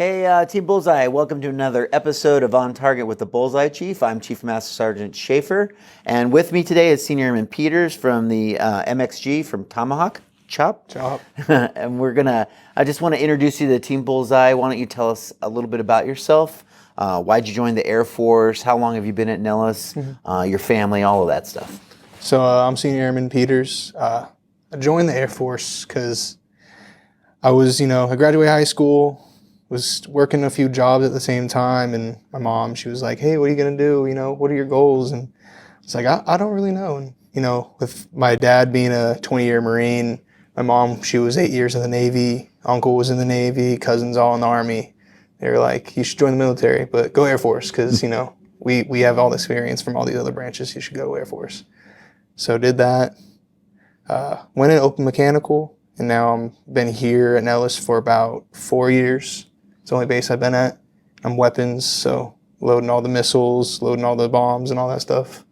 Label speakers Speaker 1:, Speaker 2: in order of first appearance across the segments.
Speaker 1: Hey, Team Bullseye, welcome to another episode of On Target with the Bullseye Chief. I'm Chief Master Sergeant Schaefer, and with me today is Senior Airman Peters from the MXG from Tomahawk. Chop. And I just want to introduce you to Team Bullseye. Why don't you tell us a little bit about yourself? Why'd you join the Air Force? How long have you been at Nellis? Your family, all of that stuff.
Speaker 2: So I'm Senior Airman Peters. I joined the Air Force because I graduated high school, was working a few jobs at the same time, and my mom, she was like, hey, what are you going to do? What are your goals? And it's like, I don't really know. And, with my dad being a 20-year Marine, my mom, she was 8 years in the Navy, uncle was in the Navy, cousins all in the Army. They were like, you should join the military, but go Air Force because, we have all the experience from all these other branches. You should go Air Force. So did that. Went in open mechanical, and now I've been here at Nellis for about 4 years. It's the only base I've been at. I'm weapons, so loading all the missiles, loading all the bombs and all that stuff,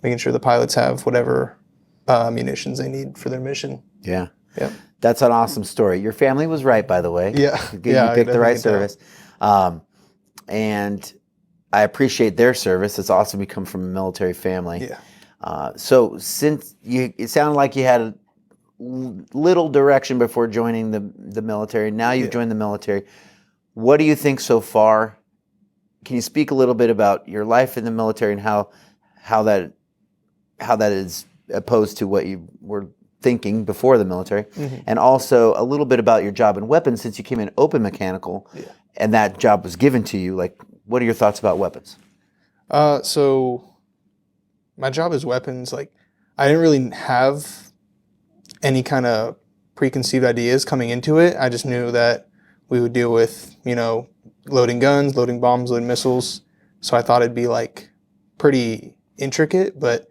Speaker 2: making sure the pilots have whatever munitions they need for their mission.
Speaker 1: Yeah.
Speaker 2: Yep.
Speaker 1: That's an awesome story. Your family was right, by the way.
Speaker 2: Yeah.
Speaker 1: You picked the right service. And I appreciate their service. It's awesome you come from a military family.
Speaker 2: Yeah.
Speaker 1: So since it sounded like you had a little direction before joining the military. Now you've joined the military. What do you think so far? Can you speak a little bit about your life in the military and how that is opposed to what you were thinking before the military, and also a little bit about your job in weapons since you came in open mechanical, and that job was given to you. Like, what are your thoughts about weapons?
Speaker 2: So my job is weapons. Like, I didn't really have any kind of preconceived ideas coming into it. I just knew that we would deal with, loading guns, loading bombs, loading missiles. So I thought it'd be like pretty intricate, but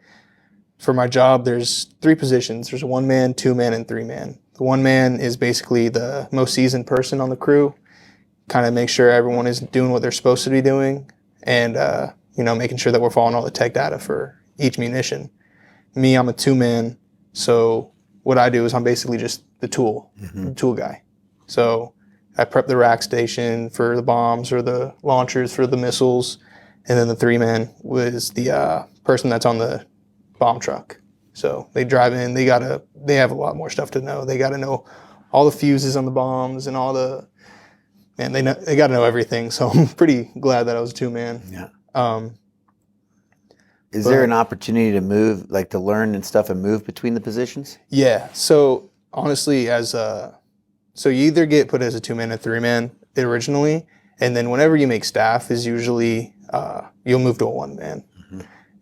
Speaker 2: for my job, there's 3 positions. There's a 1-man, 2-man, and 3-man. The 1-man is basically the most seasoned person on the crew, kind of make sure everyone is doing what they're supposed to be doing, and, making sure that we're following all the tech data for each munition. Me, I'm a 2-man, so what I do is I'm basically just the tool guy. So I prep the rack station for the bombs or the launchers for the missiles, and then the 3-man was the person that's on the bomb truck. So they drive in, they have a lot more stuff to know. They got to know all the fuses on the bombs and they got to know everything. So I'm pretty glad that I was a 2-man.
Speaker 1: Yeah. Is there an opportunity to move, like to learn and stuff and move between the positions?
Speaker 2: Yeah. So honestly, so you either get put as a 2-man or 3-man originally, and then whenever you make staff is usually you'll move to a 1-man,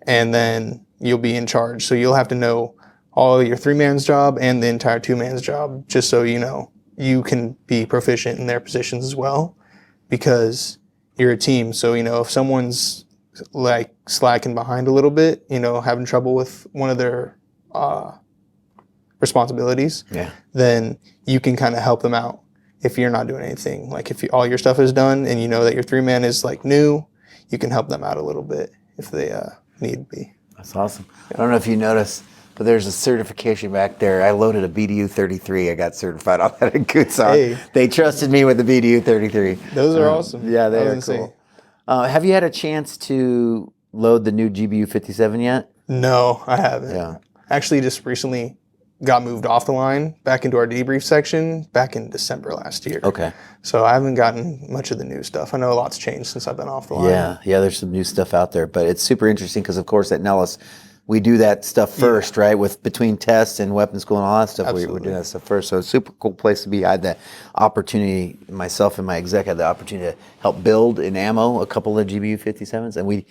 Speaker 2: and then you'll be in charge. So you'll have to know all your 3-man's job and the entire 2-man's job, just so you can be proficient in their positions as well, because you're a team. So if someone's like slacking behind a little bit, having trouble with one of their responsibilities, then you can kind of help them out if you're not doing anything. Like if all your stuff is done and you know that your 3-man is like new, you can help them out a little bit if they need be.
Speaker 1: That's awesome. I don't know if you noticed, but there's a certification back there. I loaded a BDU 33. I got certified on that in Kutzon. Hey. They trusted me with the BDU 33.
Speaker 2: Those are awesome.
Speaker 1: Yeah, they are cool. Have you had a chance to load the new GBU 57 yet?
Speaker 2: No, I haven't.
Speaker 1: Yeah.
Speaker 2: Actually, just recently got moved off the line back into our debrief section back in December last year.
Speaker 1: Okay.
Speaker 2: So I haven't gotten much of the new stuff. I know a lot's changed since I've been off the line.
Speaker 1: Yeah, there's some new stuff out there, but it's super interesting because, of course, at Nellis, we do that stuff first, right? With between tests and weapons school and all that stuff, we're doing that stuff first. So it's a super cool place to be. I had the opportunity, myself and my exec had the opportunity to help build in ammo a couple of GBU 57s, and we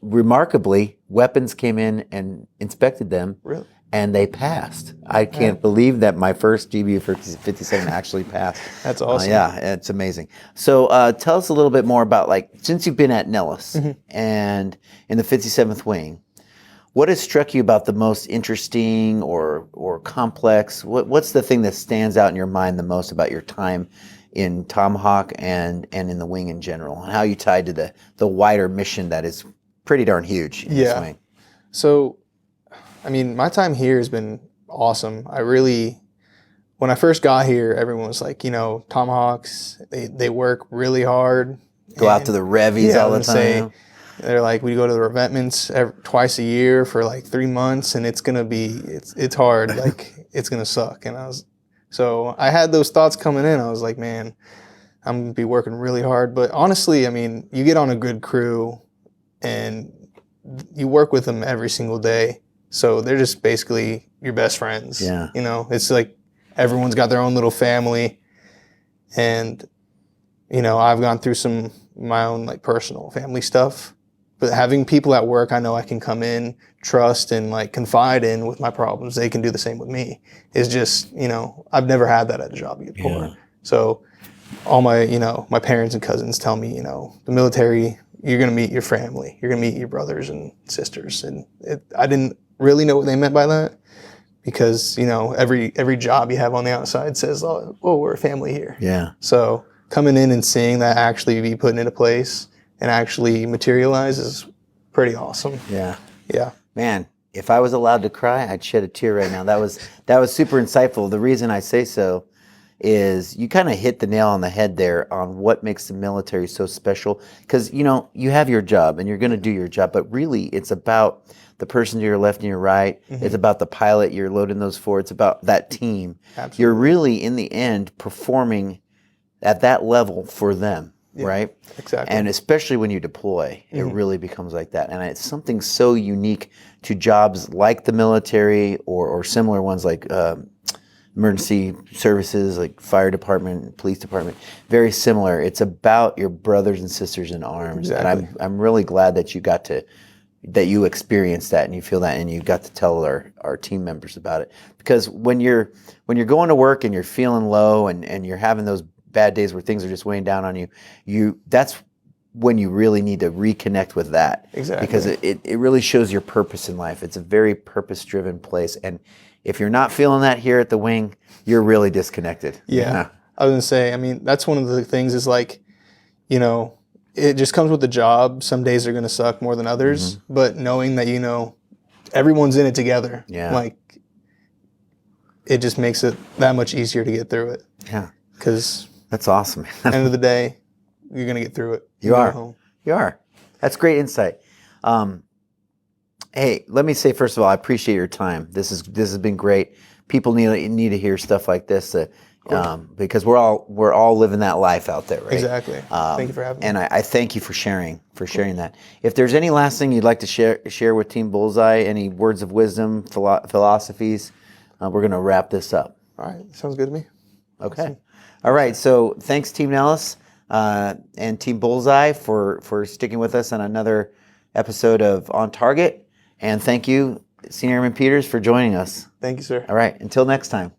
Speaker 1: remarkably, weapons came in and inspected them.
Speaker 2: Really?
Speaker 1: And they passed. I can't believe that my first GBU 57 actually passed.
Speaker 2: That's awesome.
Speaker 1: Yeah, it's amazing. So tell us a little bit more about, like, since you've been at Nellis and in the 57th Wing, what has struck you about the most interesting or complex? What's the thing that stands out in your mind the most about your time in Tomahawk and in the wing in general, and how you tied to the wider mission that is pretty darn huge in this wing?
Speaker 2: So, I mean, my time here has been awesome. I really when I first got here, everyone was like, Tomahawks, they work really hard.
Speaker 1: Go out to the revies all the time.
Speaker 2: They're like, we go to the revetments twice a year for like 3 months, and it's hard. Like, it's going to suck. So I had those thoughts coming in. I was like, man, I'm going to be working really hard. But honestly, I mean, you get on a good crew and you work with them every single day. So they're just basically your best friends.
Speaker 1: Yeah.
Speaker 2: It's like everyone's got their own little family. And, I've gone through my own like personal family stuff. But having people at work I know I can come in, trust, and like confide in with my problems, they can do the same with me. It's just, I've never had that at a job before.
Speaker 1: Yeah.
Speaker 2: So all my, my parents and cousins tell me, the military, you're going to meet your family. You're going to meet your brothers and sisters. And I didn't really know what they meant by that because, every job you have on the outside says, oh, we're a family here.
Speaker 1: Yeah.
Speaker 2: So coming in and seeing that actually be put into place and actually materialize is pretty awesome.
Speaker 1: Yeah.
Speaker 2: Yeah.
Speaker 1: Man, if I was allowed to cry, I'd shed a tear right now. That was super insightful. The reason I say so is you kind of hit the nail on the head there on what makes the military so special. Because, you have your job and you're going to do your job, but really it's about the person to your left and your right. Mm-hmm. It's about the pilot you're loading those for. It's about that team.
Speaker 2: Absolutely.
Speaker 1: You're really, in the end, performing at that level for them. Yeah, right?
Speaker 2: Exactly.
Speaker 1: And especially when you deploy, it really becomes like that. And it's something so unique to jobs like the military or similar ones like emergency services, like fire department, police department. Very similar. It's about your brothers and sisters in arms.
Speaker 2: Exactly.
Speaker 1: And I'm really glad that you experienced that and you feel that and you got to tell our team members about it. Because when you're going to work and you're feeling low and you're having those bad days where things are just weighing down on you, that's when you really need to reconnect with that.
Speaker 2: Exactly.
Speaker 1: Because it really shows your purpose in life. It's a very purpose-driven place. And if you're not feeling that here at the wing, you're really disconnected.
Speaker 2: Yeah. I was going to say, I mean, that's one of the things is like, it just comes with the job. Some days are going to suck more than others, but knowing that, everyone's in it together.
Speaker 1: Yeah.
Speaker 2: Like, it just makes it that much easier to get through it.
Speaker 1: Yeah.
Speaker 2: Because
Speaker 1: that's awesome.
Speaker 2: At the end of the day, you're going to get through it.
Speaker 1: You are. You are. That's great insight. Hey, let me say, first of all, I appreciate your time. This has been great. People need to hear stuff like this because we're all living that life out there, right?
Speaker 2: Exactly. Thank you for having me.
Speaker 1: And I thank you for sharing that. If there's any last thing you'd like to share with Team Bullseye, any words of wisdom, philosophies, we're going to wrap this up.
Speaker 2: All right. Sounds good to me.
Speaker 1: Okay.
Speaker 2: Awesome.
Speaker 1: All right. So thanks, Team Nellis and Team Bullseye for sticking with us on another episode of On Target. And thank you, Senior Airman Peters, for joining us.
Speaker 2: Thank you, sir.
Speaker 1: All right. Until next time.